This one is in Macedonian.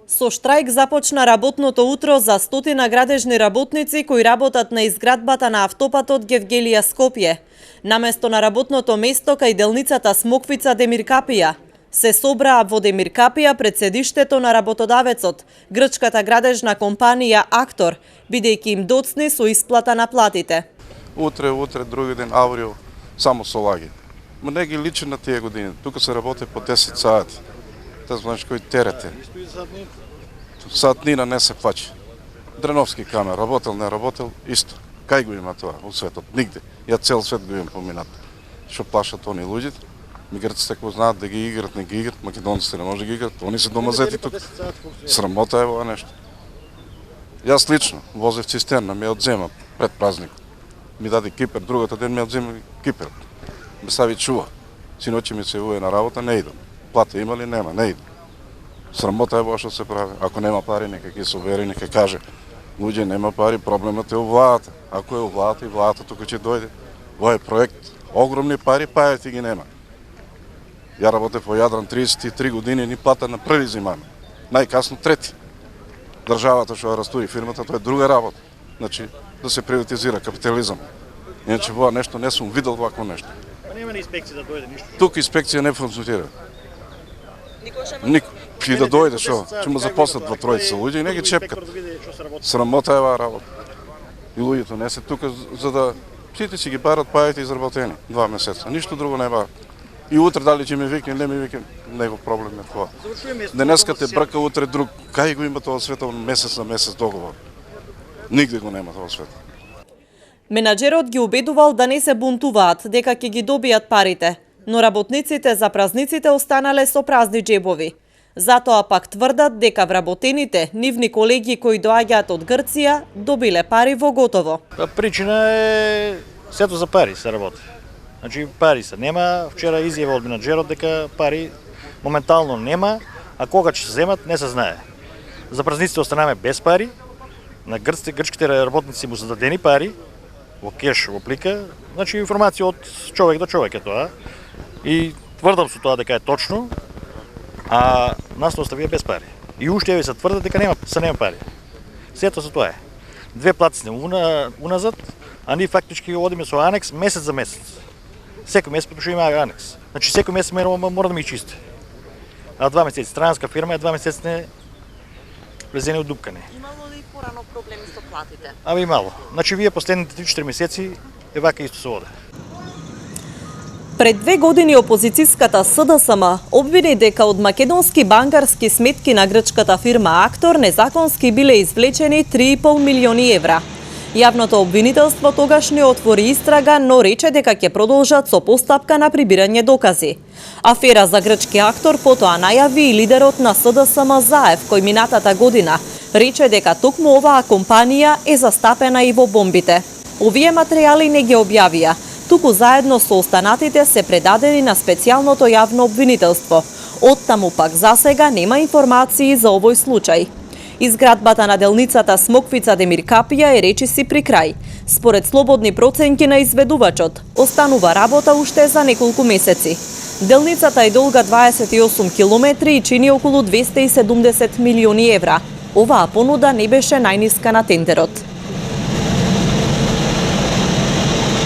Со штрајк започна работното утро за стотина градежни работници кои работат на изградбата на автопатот Гевгелија Скопје. Наместо на работното место кај делницата Смоквица Демиркапија, се собраа во Демиркапија пред седиштето на работодавецот, грчката градежна компанија Актор, бидејќи им доцни со исплата на платите. Утре, други ден, аврио, само со лаги. Ма не ги личи на тие години. Тука се работи по 10 сати. Та знаеш кој терете. Сатнина не се плаче. Дреновски камер, работел, не работел, исто. Кај го има тоа у светот? Нигде. Ја цел свет го имам поминат. Што плашат они луѓето? Миграците кои знаат да ги играт, не ги играт, македонците не може да ги играт, они се домазети тук. Срамота е ова нешто. Јас лично возев цистерна, ми ја одзема пред празникот. Ми даде кипер, другата ден ми ја одзема кипер. Ме стави чува. Синоќи ми се уе на работа, не идам. Плата има ли? Нема, не идам. Срамота е ова што се прави. Ако нема пари, нека ги се увери, нека каже. Луѓе, нема пари, проблемот е у владата. Ако е у владата, и владата тука ќе дојде. Ова е проект, огромни пари, пајати ги нема. Ја работев во Јадран 33 години, ни плата на први зимаме. Најкасно трети. Државата што ја растури фирмата, тоа е друга работа. Значи, да се приватизира капитализам. Иначе ова нешто не сум видел вакво нешто. Нема ли инспекција да дојде ништо? Тук инспекција не функционира. Никој. И да дојде што? Ќе му запослат во тројца луѓе и не ги чепкат. Срамота е оваа работа. И луѓето не се тука за да сите си ги барат пајите изработени 2 месеца. Ништо друго не барат. И утре дали ќе ми викне, не ми викне, негов проблем е тоа. Денеска те брка, утре друг. Кај го има тоа светот месец на месец договор? Нигде го нема тоа свет. Менаџерот ги убедувал да не се бунтуваат, дека ќе ги добијат парите, но работниците за празниците останале со празни џебови. Затоа пак тврдат дека вработените нивни колеги кои доаѓаат од Грција добиле пари во готово. Причина е сето за пари се работи. Значи пари се нема, вчера изјава од менаџерот дека пари моментално нема, а кога ќе се земат не се знае. За празниците останаме без пари, на грчките работници му зададени пари, во кеш, во плика, значи информација од човек до човек е тоа. И тврдам со тоа дека е точно, а нас оставија без пари. И уште ви се тврдат дека нема пари. Сето со тоа е. 2 платци уназад, а ние фактички одиме со анекс месец за месец. Секој месец што има анекс. Значи секој месец мора да ми чисти. А 2 месеци странска фирма е 2 месеци не влезени одупкани. Имало ли порано проблеми со платите? Ами мало. Значи вие последните 3-4 месеци е вака исто се оде. Пред 2 години опозицијската СДСМ обвини дека од македонски банкарски сметки на грчката фирма Актор незаконски биле извлечени 3,5 милиони евра. Јавното обвинителство тогаш не отвори истрага, но рече дека ќе продолжат со постапка на прибирање докази. Афера за грчки Актор потоа најави и лидерот на СДСМ Заев, кој минатата година рече дека токму оваа компанија е застапена и во бомбите. Овие материјали не ги објавија, туку заедно со останатите се предадени на специјалното јавно обвинителство. Оттаму пак засега нема информации за овој случај. Изградбата на делницата Смоквица Демиркапија е речиси при крај. Според слободни проценки на изведувачот, останува работа уште за неколку месеци. Делницата е долга 28 километри и чини околу 270 милиони евра. Оваа понуда не беше најниска на тендерот.